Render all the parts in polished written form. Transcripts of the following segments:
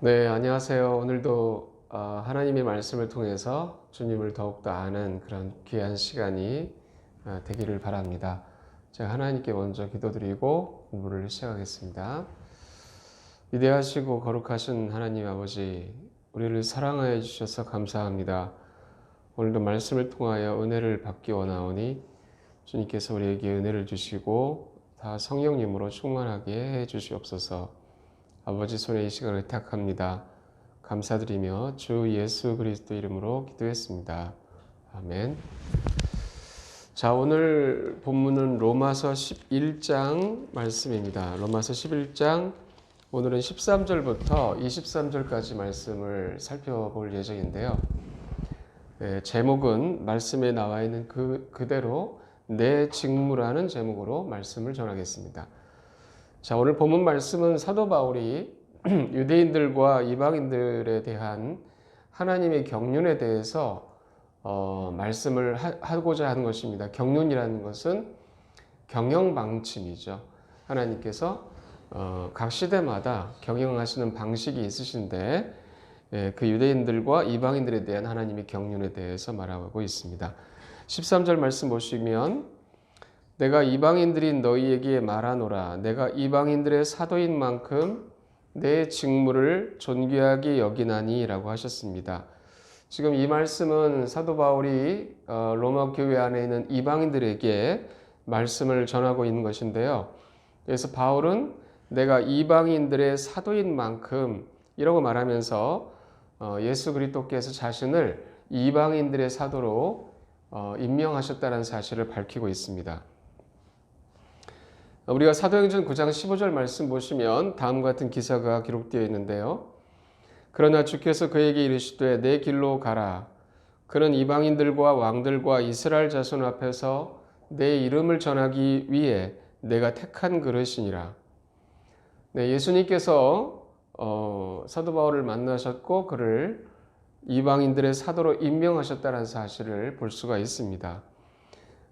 네, 안녕하세요. 오늘도 하나님의 말씀을 통해서 주님을 더욱더 아는 그런 귀한 시간이 되기를 바랍니다. 제가 하나님께 먼저 기도드리고 공부를 시작하겠습니다. 위대하시고 거룩하신 하나님 아버지, 우리를 사랑하여 주셔서 감사합니다. 오늘도 말씀을 통하여 은혜를 받기 원하오니 주님께서 우리에게 은혜를 주시고 다 성령님으로 충만하게 해 주시옵소서. 아버지 손에 이 시간을 의탁합니다. 감사드리며 주 예수 그리스도 이름으로 기도했습니다. 아멘. 자, 오늘 본문은 로마서 11장 말씀입니다. 로마서 11장 오늘은 13절부터 23절까지 말씀을 살펴볼 예정인데요. 제목은 말씀에 나와 있는 그대로 내 직무라는 제목으로 말씀을 전하겠습니다. 자, 오늘 본문 말씀은 사도 바울이 유대인들과 이방인들에 대한 하나님의 경륜에 대해서 말씀을 하고자 하는 것입니다. 경륜이라는 것은 경영방침이죠. 하나님께서 각 시대마다 경영하시는 방식이 있으신데 그 유대인들과 이방인들에 대한 하나님의 경륜에 대해서 말하고 있습니다. 13절 말씀 보시면 내가 이방인들인 너희에게 말하노라. 내가 이방인들의 사도인 만큼 내 직무를 존귀하게 여기나니 라고 하셨습니다. 지금 이 말씀은 사도 바울이 로마 교회 안에 있는 이방인들에게 말씀을 전하고 있는 것인데요. 그래서 바울은 내가 이방인들의 사도인 만큼 이라고 말하면서 예수 그리스도께서 자신을 이방인들의 사도로 임명하셨다는 사실을 밝히고 있습니다. 우리가 사도행전 9장 15절 말씀 보시면 다음과 같은 기사가 기록되어 있는데요. 그러나 주께서 그에게 이르시되 내 길로 가라. 그는 이방인들과 왕들과 이스라엘 자손 앞에서 내 이름을 전하기 위해 내가 택한 그릇이니라. 네, 예수님께서 사도 바울을 만나셨고 그를 이방인들의 사도로 임명하셨다는 사실을 볼 수가 있습니다.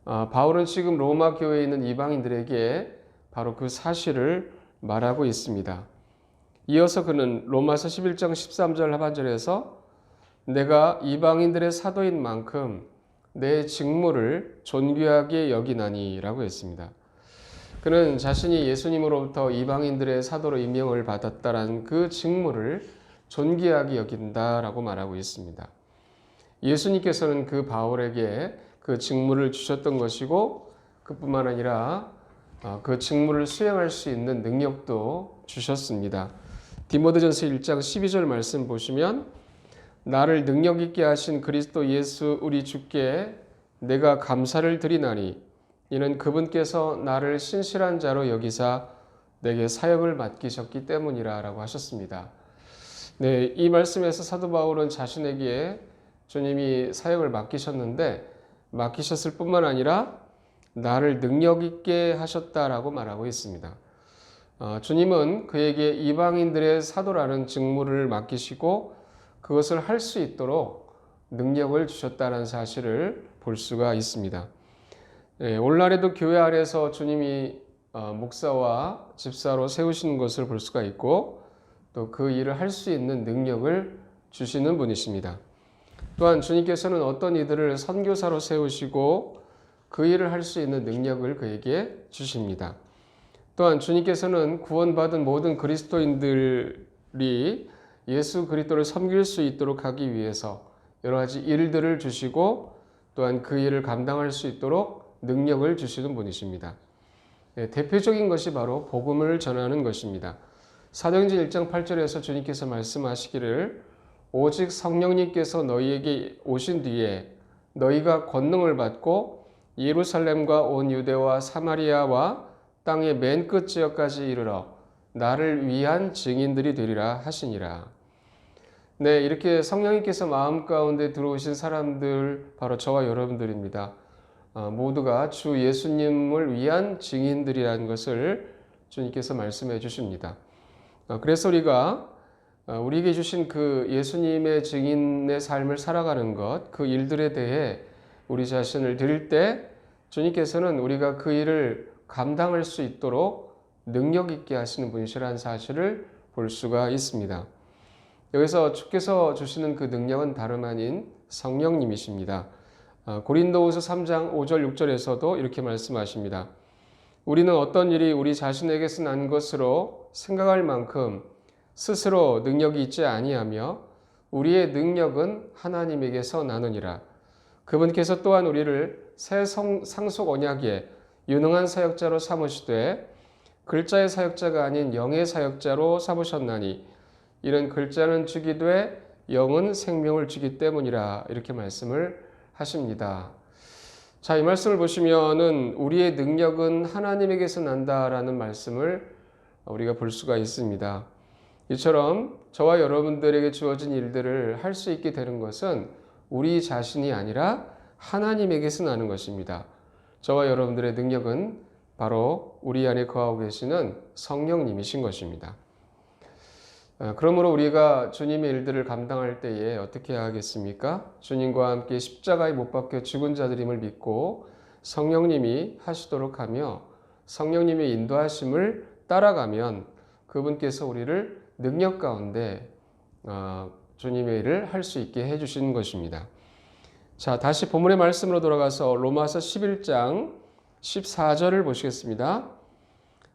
바울은 지금 로마 교회에 있는 이방인들에게 바로 그 사실을 말하고 있습니다. 이어서 그는 로마서 11장 13절 하반절에서 내가 이방인들의 사도인 만큼 내 직무를 존귀하게 여기나니 라고 했습니다. 그는 자신이 예수님으로부터 이방인들의 사도로 임명을 받았다라는 그 직무를 존귀하게 여긴다라고 말하고 있습니다. 예수님께서는 그 바울에게 그 직무를 주셨던 것이고 그뿐만 아니라 그 직무를 수행할 수 있는 능력도 주셨습니다. 디모데전서 1장 12절 말씀 보시면 나를 능력 있게 하신 그리스도 예수 우리 주께 내가 감사를 드리나니 이는 그분께서 나를 신실한 자로 여기사 내게 사역을 맡기셨기 때문이라 라고 하셨습니다. 네, 이 말씀에서 사도 바울은 자신에게 주님이 사역을 맡기셨을 뿐만 아니라 나를 능력 있게 하셨다라고 말하고 있습니다. 주님은 그에게 이방인들의 사도라는 직무를 맡기시고 그것을 할 수 있도록 능력을 주셨다는 사실을 볼 수가 있습니다. 오늘날에도 교회 안에서 주님이 목사와 집사로 세우시는 것을 볼 수가 있고 또 그 일을 할 수 있는 능력을 주시는 분이십니다. 또한 주님께서는 어떤 이들을 선교사로 세우시고 그 일을 할 수 있는 능력을 그에게 주십니다. 또한 주님께서는 구원받은 모든 그리스도인들이 예수 그리스도를 섬길 수 있도록 하기 위해서 여러 가지 일들을 주시고 또한 그 일을 감당할 수 있도록 능력을 주시는 분이십니다. 대표적인 것이 바로 복음을 전하는 것입니다. 사도행전 1장 8절에서 주님께서 말씀하시기를 오직 성령님께서 너희에게 오신 뒤에 너희가 권능을 받고 예루살렘과 온 유대와 사마리아와 땅의 맨 끝 지역까지 이르러 나를 위한 증인들이 되리라 하시니라. 네, 이렇게 성령님께서 마음 가운데 들어오신 사람들 바로 저와 여러분들입니다. 모두가 주 예수님을 위한 증인들이라는 것을 주님께서 말씀해 주십니다. 그래서 우리가 우리에게 주신 그 예수님의 증인의 삶을 살아가는 것, 그 일들에 대해 우리 자신을 드릴 때 주님께서는 우리가 그 일을 감당할 수 있도록 능력 있게 하시는 분이시라는 사실을 볼 수가 있습니다. 여기서 주께서 주시는 그 능력은 다름 아닌 성령님이십니다. 고린도후서 3장 5절 6절에서도 이렇게 말씀하십니다. 우리는 어떤 일이 우리 자신에게서 난 것으로 생각할 만큼 스스로 능력이 있지 아니하며 우리의 능력은 하나님에게서 나느니라. 그분께서 또한 우리를 새 상속 언약에 유능한 사역자로 삼으시되 글자의 사역자가 아닌 영의 사역자로 삼으셨나니 이는 글자는 주기되 영은 생명을 주기 때문이라. 이렇게 말씀을 하십니다. 자, 이 말씀을 보시면은 우리의 능력은 하나님에게서 난다라는 말씀을 우리가 볼 수가 있습니다. 이처럼 저와 여러분들에게 주어진 일들을 할 수 있게 되는 것은 우리 자신이 아니라 하나님에게서 나는 것입니다. 저와 여러분들의 능력은 바로 우리 안에 거하고 계시는 성령님이신 것입니다. 그러므로 우리가 주님의 일들을 감당할 때에 어떻게 해야 하겠습니까? 주님과 함께 십자가에 못 박혀 죽은 자들임을 믿고 성령님이 하시도록 하며 성령님의 인도하심을 따라가면 그분께서 우리를 능력 가운데 주님의 일을 할 수 있게 해주시는 것입니다. 자, 다시 본문의 말씀으로 돌아가서 로마서 11장 14절을 보시겠습니다.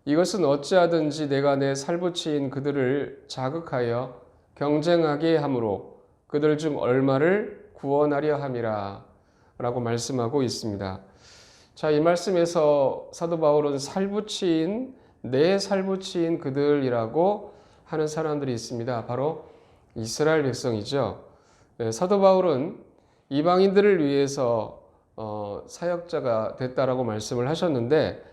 이것은 어찌하든지 내가 내 살붙인 그들을 자극하여 경쟁하게 함으로 그들 중 얼마를 구원하려 함이라 라고 말씀하고 있습니다. 자, 이 말씀에서 사도 바울은 내 살붙인 그들이라고 하는 사람들이 있습니다. 바로 이스라엘 백성이죠. 사도 바울은 이방인들을 위해서 사역자가 됐다라고 말씀을 하셨는데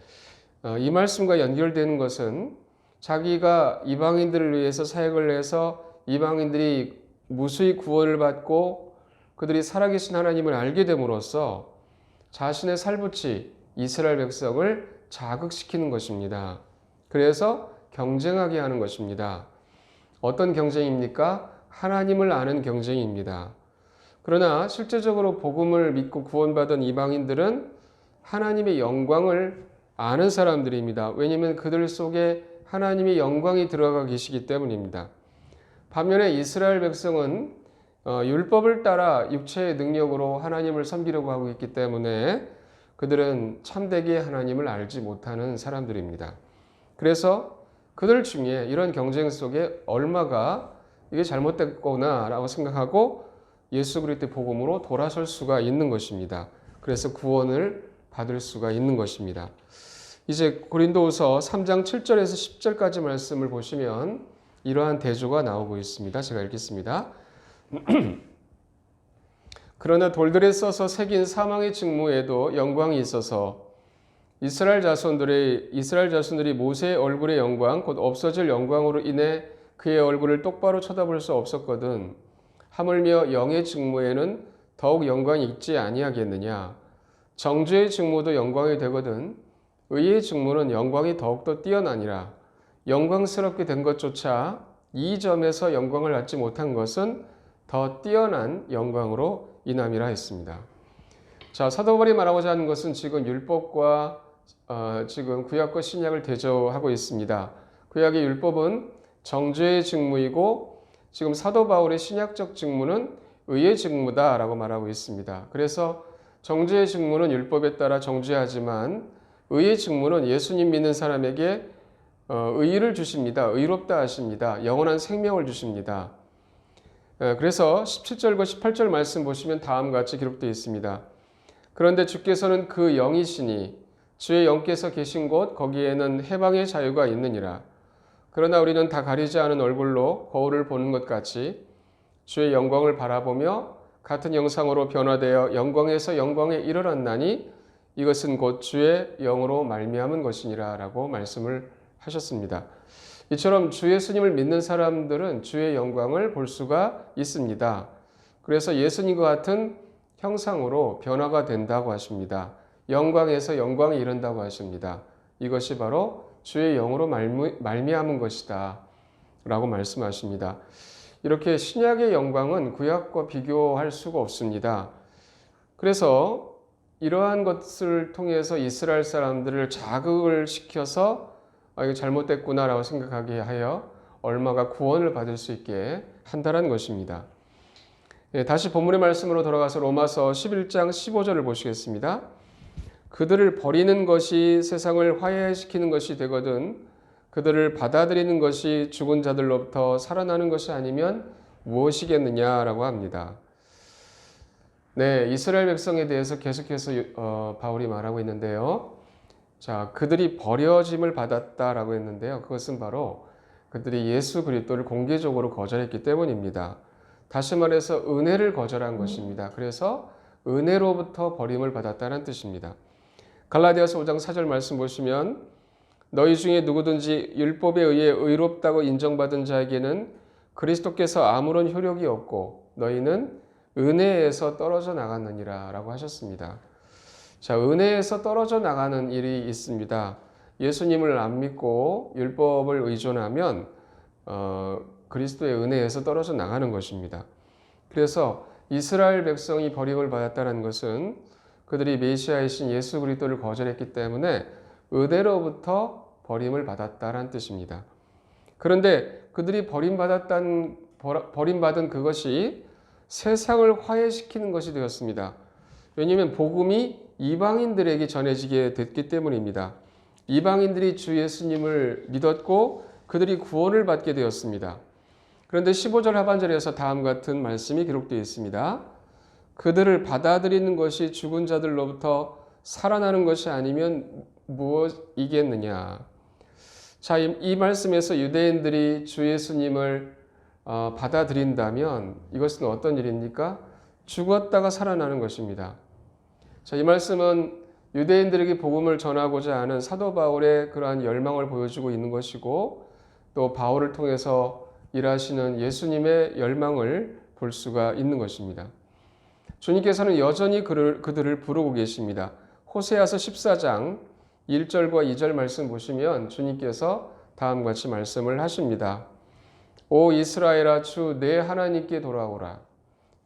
이 말씀과 연결되는 것은 자기가 이방인들을 위해서 사역을 해서 이방인들이 무수히 구원을 받고 그들이 살아계신 하나님을 알게 됨으로써 자신의 살붙이 이스라엘 백성을 자극시키는 것입니다. 그래서 경쟁하게 하는 것입니다. 어떤 경쟁입니까? 하나님을 아는 경쟁입니다. 그러나 실제적으로 복음을 믿고 구원받은 이방인들은 하나님의 영광을 아는 사람들입니다. 왜냐하면 그들 속에 하나님의 영광이 들어가 계시기 때문입니다. 반면에 이스라엘 백성은 율법을 따라 육체의 능력으로 하나님을 섬기려고 하고 있기 때문에 그들은 참되게 하나님을 알지 못하는 사람들입니다. 그래서 그들 중에 이런 경쟁 속에 얼마가 이게 잘못됐구나 라고 생각하고 예수 그리스도의 복음으로 돌아설 수가 있는 것입니다. 그래서 구원을 받을 수가 있는 것입니다. 이제 고린도후서 3장 7절에서 10절까지 말씀을 보시면 이러한 대조가 나오고 있습니다. 제가 읽겠습니다. 그러나 돌들에 써서 새긴 사망의 직무에도 영광이 있어서 이스라엘 자손들이 모세의 얼굴의 영광 곧 없어질 영광으로 인해 그의 얼굴을 똑바로 쳐다볼 수 없었거든. 하물며 영의 직무에는 더욱 영광이 있지 아니하겠느냐. 정죄의 직무도 영광이 되거든 의의 직무는 영광이 더욱더 뛰어나니라. 영광스럽게 된 것조차 이 점에서 영광을 받지 못한 것은 더 뛰어난 영광으로 인함이라 했습니다. 자, 사도 바울이 말하고자 하는 것은 지금 율법과 지금 구약과 신약을 대조하고 있습니다. 구약의 율법은 정죄의 직무이고 지금 사도 바울의 신약적 직무는 의의 직무다라고 말하고 있습니다. 그래서 정죄의 직무는 율법에 따라 정죄하지만 의의 직무는 예수님 믿는 사람에게 의를 주십니다. 의롭다 하십니다. 영원한 생명을 주십니다. 그래서 17절과 18절 말씀 보시면 다음과 같이 기록되어 있습니다. 그런데 주께서는 그 영이시니 주의 영께서 계신 곳 거기에는 해방의 자유가 있느니라. 그러나 우리는 다 가리지 않은 얼굴로 거울을 보는 것 같이 주의 영광을 바라보며 같은 형상으로 변화되어 영광에서 영광에 이르렀나니 이것은 곧 주의 영으로 말미암은 것이니라 라고 말씀을 하셨습니다. 이처럼 주 예수님을 믿는 사람들은 주의 영광을 볼 수가 있습니다. 그래서 예수님과 같은 형상으로 변화가 된다고 하십니다. 영광에서 영광에 이른다고 하십니다. 이것이 바로 주의 영으로 말미암은 것이다 라고 말씀하십니다. 이렇게 신약의 영광은 구약과 비교할 수가 없습니다. 그래서 이러한 것을 통해서 이스라엘 사람들을 자극을 시켜서 이거 잘못됐구나라고 생각하게 하여 얼마가 구원을 받을 수 있게 한다는 것입니다. 다시 본문의 말씀으로 돌아가서 로마서 11장 15절을 보시겠습니다. 그들을 버리는 것이 세상을 화해시키는 것이 되거든 그들을 받아들이는 것이 죽은 자들로부터 살아나는 것이 아니면 무엇이겠느냐라고 합니다. 네, 이스라엘 백성에 대해서 계속해서 바울이 말하고 있는데요. 자, 그들이 버려짐을 받았다라고 했는데요. 그것은 바로 그들이 예수 그리스도를 공개적으로 거절했기 때문입니다. 다시 말해서 은혜를 거절한 것입니다. 그래서 은혜로부터 버림을 받았다는 뜻입니다. 갈라디아서 5장 4절 말씀 보시면 너희 중에 누구든지 율법에 의해 의롭다고 인정받은 자에게는 그리스도께서 아무런 효력이 없고 너희는 은혜에서 떨어져 나갔느니라 라고 하셨습니다. 자, 은혜에서 떨어져 나가는 일이 있습니다. 예수님을 안 믿고 율법을 의존하면 그리스도의 은혜에서 떨어져 나가는 것입니다. 그래서 이스라엘 백성이 버림을 받았다는 것은 그들이 메시아이신 예수 그리스도를 거절했기 때문에 은혜로부터 버림을 받았다는 뜻입니다. 그런데 그들이 버림받은 그것이 세상을 화해시키는 것이 되었습니다. 왜냐하면 복음이 이방인들에게 전해지게 됐기 때문입니다. 이방인들이 주 예수님을 믿었고 그들이 구원을 받게 되었습니다. 그런데 15절 하반절에서 다음과 같은 말씀이 기록되어 있습니다. 그들을 받아들이는 것이 죽은 자들로부터 살아나는 것이 아니면 무엇이겠느냐. 자, 이 말씀에서 유대인들이 주 예수님을 받아들인다면 이것은 어떤 일입니까? 죽었다가 살아나는 것입니다. 자, 이 말씀은 유대인들에게 복음을 전하고자 하는 사도 바울의 그러한 열망을 보여주고 있는 것이고 또 바울을 통해서 일하시는 예수님의 열망을 볼 수가 있는 것입니다. 주님께서는 여전히 그들을 부르고 계십니다. 호세아서 14장 1절과 2절 말씀 보시면 주님께서 다음과 같이 말씀을 하십니다. 오 이스라엘아 주 내 하나님께 돌아오라.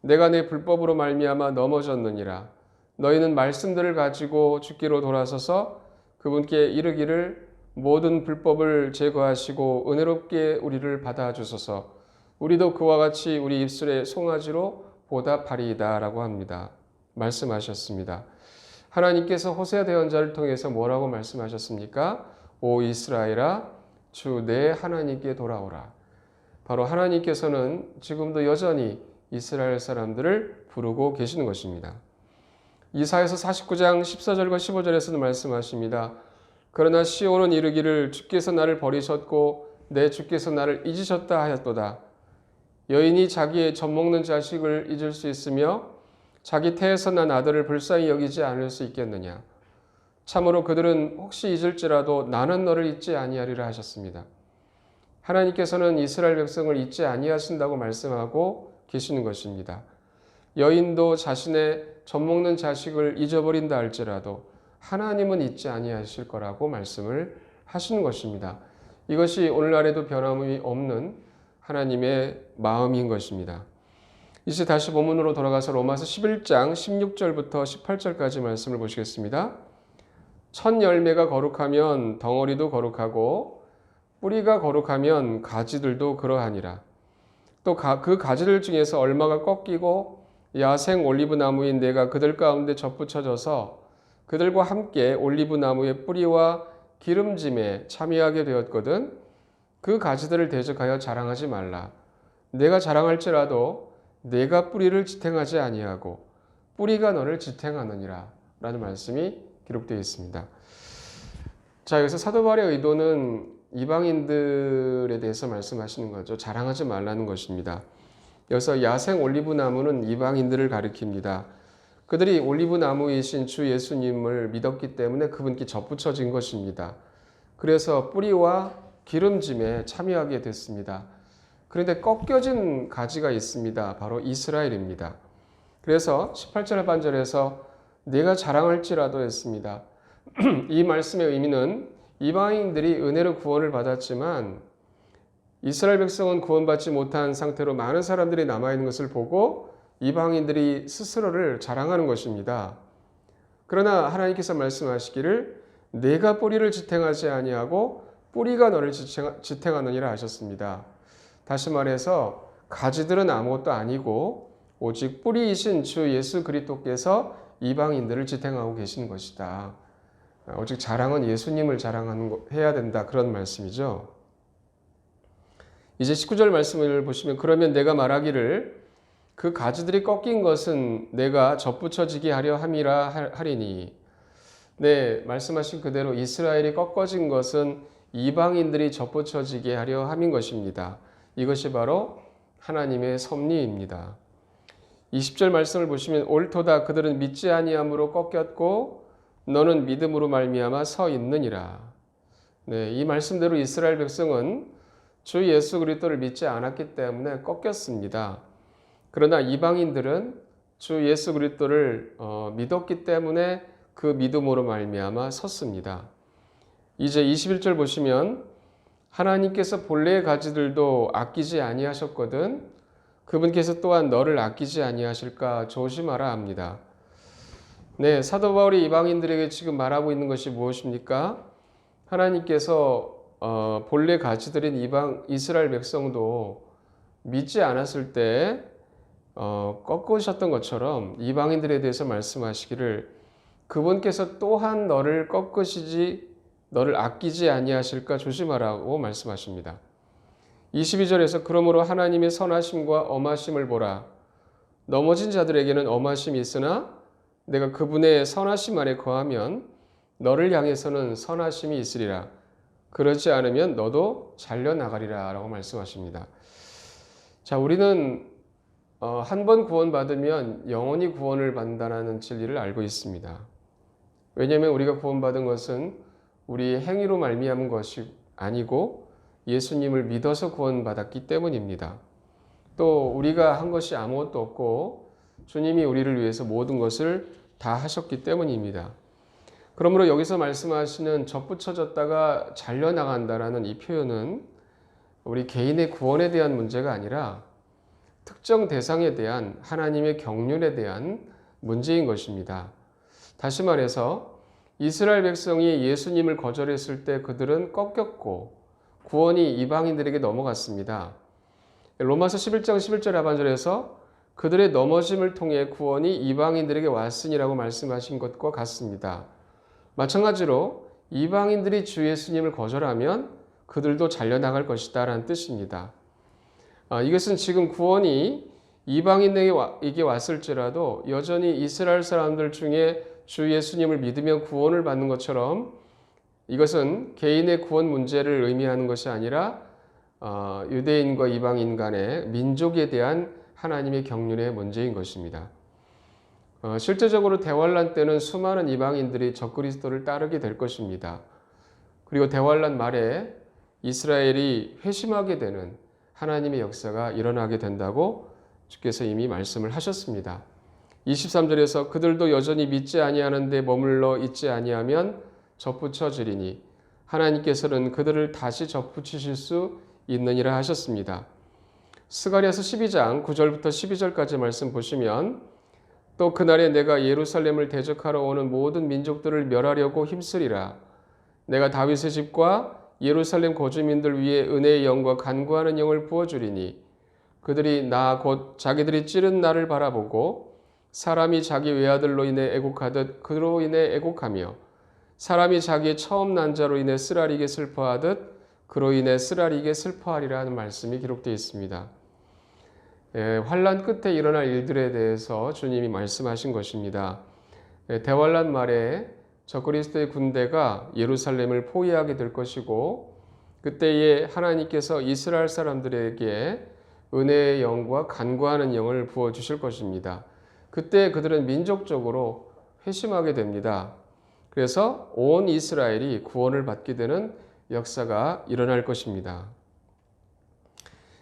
내가 내 불법으로 말미암아 넘어졌느니라. 너희는 말씀들을 가지고 주께로 돌아서서 그분께 이르기를 모든 불법을 제거하시고 은혜롭게 우리를 받아주소서. 우리도 그와 같이 우리 입술의 송아지로 보답하리이다 라고 합니다. 말씀하셨습니다. 하나님께서 호세아 대언자를 통해서 뭐라고 말씀하셨습니까? 오 이스라엘아 주 내 하나님께 돌아오라. 바로 하나님께서는 지금도 여전히 이스라엘 사람들을 부르고 계시는 것입니다. 이사야서 49장 14절과 15절에서도 말씀하십니다. 그러나 시온은 이르기를 주께서 나를 버리셨고 내 주께서 나를 잊으셨다 하였도다. 여인이 자기의 젖먹는 자식을 잊을 수 있으며 자기 태에서 난 아들을 불쌍히 여기지 않을 수 있겠느냐. 참으로 그들은 혹시 잊을지라도 나는 너를 잊지 아니하리라 하셨습니다. 하나님께서는 이스라엘 백성을 잊지 아니하신다고 말씀하고 계시는 것입니다. 여인도 자신의 젖먹는 자식을 잊어버린다 할지라도 하나님은 잊지 아니하실 거라고 말씀을 하시는 것입니다. 이것이 오늘날에도 변함이 없는 하나님의 마음인 것입니다. 이제 다시 본문으로 돌아가서 로마서 11장 16절부터 18절까지 말씀을 보시겠습니다. 첫 열매가 거룩하면 덩어리도 거룩하고 뿌리가 거룩하면 가지들도 그러하니라. 또 그 가지들 중에서 얼마가 꺾이고 야생 올리브 나무인 내가 그들 가운데 접붙여져서 그들과 함께 올리브 나무의 뿌리와 기름짐에 참여하게 되었거든. 그 가지들을 대적하여 자랑하지 말라. 내가 자랑할지라도 내가 뿌리를 지탱하지 아니하고 뿌리가 너를 지탱하느니라 라는 말씀이 기록되어 있습니다. 자, 여기서 사도 바울의 의도는 이방인들에 대해서 말씀하시는 거죠. 자랑하지 말라는 것입니다. 여기서 야생 올리브 나무는 이방인들을 가리킵니다. 그들이 올리브 나무이신 주 예수님을 믿었기 때문에 그분께 접붙여진 것입니다. 그래서 뿌리와 기름짐에 참여하게 됐습니다. 그런데 꺾여진 가지가 있습니다. 바로 이스라엘입니다. 그래서 18절 하반절에서 내가 자랑할지라도 했습니다. 이 말씀의 의미는 이방인들이 은혜로 구원을 받았지만 이스라엘 백성은 구원받지 못한 상태로 많은 사람들이 남아있는 것을 보고 이방인들이 스스로를 자랑하는 것입니다. 그러나 하나님께서 말씀하시기를 내가 뿌리를 지탱하지 아니하고 뿌리가 너를 지탱하느니라 하셨습니다. 다시 말해서 가지들은 아무것도 아니고 오직 뿌리이신 주 예수 그리스도께서 이방인들을 지탱하고 계신 것이다. 오직 자랑은 예수님을 해야 된다. 그런 말씀이죠. 이제 19절 말씀을 보시면 그러면 내가 말하기를 그 가지들이 꺾인 것은 내가 접붙여지게 하려 함이라 하리니. 네, 말씀하신 그대로 이스라엘이 꺾어진 것은 이방인들이 접붙여지게 하려 함인 것입니다. 이것이 바로 하나님의 섭리입니다. 20절 말씀을 보시면 옳도다 그들은 믿지 아니함으로 꺾였고 너는 믿음으로 말미암아 서 있느니라. 네, 이 말씀대로 이스라엘 백성은 주 예수 그리스도를 믿지 않았기 때문에 꺾였습니다. 그러나 이방인들은 주 예수 그리스도를 믿었기 때문에 그 믿음으로 말미암아 섰습니다. 이제 21절 보시면 하나님께서 본래의 가지들도 아끼지 아니하셨거든 그분께서 또한 너를 아끼지 아니하실까 조심하라 합니다. 네, 사도 바울이 이방인들에게 지금 말하고 있는 것이 무엇입니까? 하나님께서 본래 가지들인 이스라엘 백성도 믿지 않았을 때 꺾으셨던 것처럼 이방인들에 대해서 말씀하시기를 그분께서 또한 너를 너를 아끼지 아니하실까 조심하라고 말씀하십니다. 22절에서 그러므로 하나님의 선하심과 엄하심을 보라. 넘어진 자들에게는 엄하심이 있으나 내가 그분의 선하심 안에 거하면 너를 향해서는 선하심이 있으리라. 그렇지 않으면 너도 잘려나가리라 라고 말씀하십니다. 자, 우리는 한 번 구원받으면 영원히 구원을 받는다는 진리를 알고 있습니다. 왜냐하면 우리가 구원받은 것은 우리 행위로 말미암은 것이 아니고 예수님을 믿어서 구원받았기 때문입니다. 또 우리가 한 것이 아무것도 없고 주님이 우리를 위해서 모든 것을 다 하셨기 때문입니다. 그러므로 여기서 말씀하시는 접붙여졌다가 잘려나간다라는 이 표현은 우리 개인의 구원에 대한 문제가 아니라 특정 대상에 대한 하나님의 경륜에 대한 문제인 것입니다. 다시 말해서 이스라엘 백성이 예수님을 거절했을 때 그들은 꺾였고 구원이 이방인들에게 넘어갔습니다. 로마서 11장 11절 하반절에서 그들의 넘어짐을 통해 구원이 이방인들에게 왔으니라고 말씀하신 것과 같습니다. 마찬가지로 이방인들이 주 예수님을 거절하면 그들도 잘려나갈 것이다 라는 뜻입니다. 이것은 지금 구원이 이방인에게 왔을지라도 여전히 이스라엘 사람들 중에 주 예수님을 믿으면 구원을 받는 것처럼 이것은 개인의 구원 문제를 의미하는 것이 아니라 유대인과 이방인 간의 민족에 대한 하나님의 경륜의 문제인 것입니다. 실제적으로 대환란 때는 수많은 이방인들이 적그리스도를 따르게 될 것입니다. 그리고 대환란 말에 이스라엘이 회심하게 되는 하나님의 역사가 일어나게 된다고 주께서 이미 말씀을 하셨습니다. 23절에서 그들도 여전히 믿지 아니하는데 머물러 있지 아니하면 접붙여지리니 하나님께서는 그들을 다시 접붙이실 수 있느니라 하셨습니다. 스가랴서 12장 9절부터 12절까지 말씀 보시면 또 그날에 내가 예루살렘을 대적하러 오는 모든 민족들을 멸하려고 힘쓰리라. 내가 다윗의 집과 예루살렘 거주민들 위에 은혜의 영과 간구하는 영을 부어주리니 그들이 나 곧 자기들이 찌른 나를 바라보고 사람이 자기 외아들로 인해 애곡하듯 그로 인해 애곡하며 사람이 자기의 처음 난 자로 인해 쓰라리게 슬퍼하듯 그로 인해 쓰라리게 슬퍼하리라는 말씀이 기록되어 있습니다. 환란 끝에 일어날 일들에 대해서 주님이 말씀하신 것입니다. 대환란 말에 적그리스도의 군대가 예루살렘을 포위하게 될 것이고 그때에 하나님께서 이스라엘 사람들에게 은혜의 영과 간구하는 영을 부어주실 것입니다. 그때 그들은 민족적으로 회심하게 됩니다. 그래서 온 이스라엘이 구원을 받게 되는 역사가 일어날 것입니다.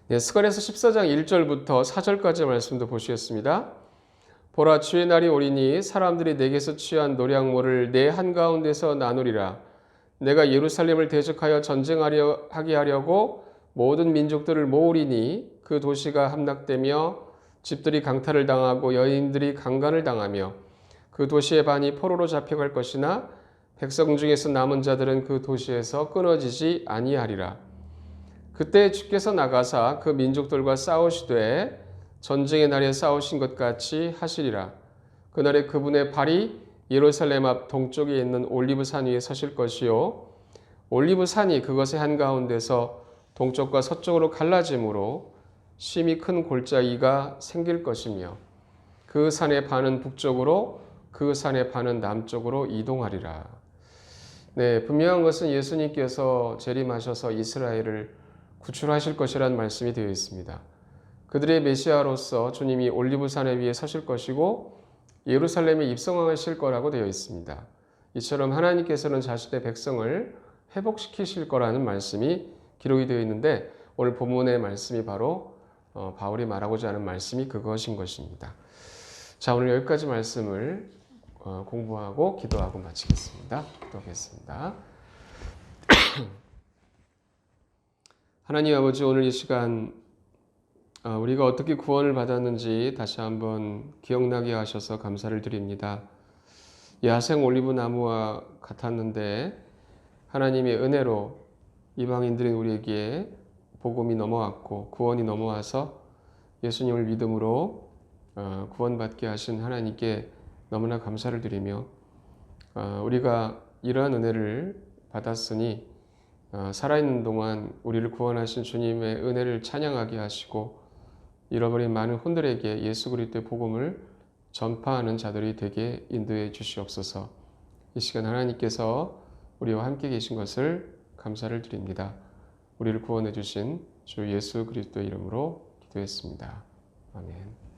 스가랴서 14장 1절부터 4절까지 말씀도 보시겠습니다. 보라 주의 날이 오리니 사람들이 내게서 취한 노량모를 내 한가운데서 나누리라. 내가 예루살렘을 대적하여 전쟁하게 하려고 모든 민족들을 모으리니 그 도시가 함락되며 집들이 강탈을 당하고 여인들이 강간을 당하며 그 도시의 반이 포로로 잡혀갈 것이나 백성 중에서 남은 자들은 그 도시에서 끊어지지 아니하리라. 그때 주께서 나가사 그 민족들과 싸우시되 전쟁의 날에 싸우신 것 같이 하시리라. 그날에 그분의 발이 예루살렘 앞 동쪽에 있는 올리브산 위에 서실 것이요 올리브산이 그것의 한가운데서 동쪽과 서쪽으로 갈라짐으로 심히 큰 골짜기가 생길 것이며 그 산의 반은 북쪽으로 그 산의 반은 남쪽으로 이동하리라. 네, 분명한 것은 예수님께서 재림하셔서 이스라엘을 구출하실 것이라는 말씀이 되어 있습니다. 그들의 메시아로서 주님이 올리브산 위에 서실 것이고 예루살렘에 입성하실 거라고 되어 있습니다. 이처럼 하나님께서는 자신의 백성을 회복시키실 거라는 말씀이 기록이 되어 있는데 오늘 본문의 말씀이 바로 바울이 말하고자 하는 말씀이 그것인 것입니다. 자, 오늘 여기까지 말씀을 공부하고 기도하고 마치겠습니다. 기도하겠습니다. 하나님 아버지, 오늘 이 시간 우리가 어떻게 구원을 받았는지 다시 한번 기억나게 하셔서 감사를 드립니다. 야생 올리브 나무와 같았는데 하나님의 은혜로 이방인들인 우리에게 복음이 넘어왔고 구원이 넘어와서 예수님을 믿음으로 구원받게 하신 하나님께 너무나 감사를 드리며 우리가 이러한 은혜를 받았으니 살아있는 동안 우리를 구원하신 주님의 은혜를 찬양하게 하시고 잃어버린 많은 혼들에게 예수 그리스도의 복음을 전파하는 자들이 되게 인도해 주시옵소서. 이 시간 하나님께서 우리와 함께 계신 것을 감사를 드립니다. 우리를 구원해 주신 주 예수 그리스도의 이름으로 기도했습니다. 아멘.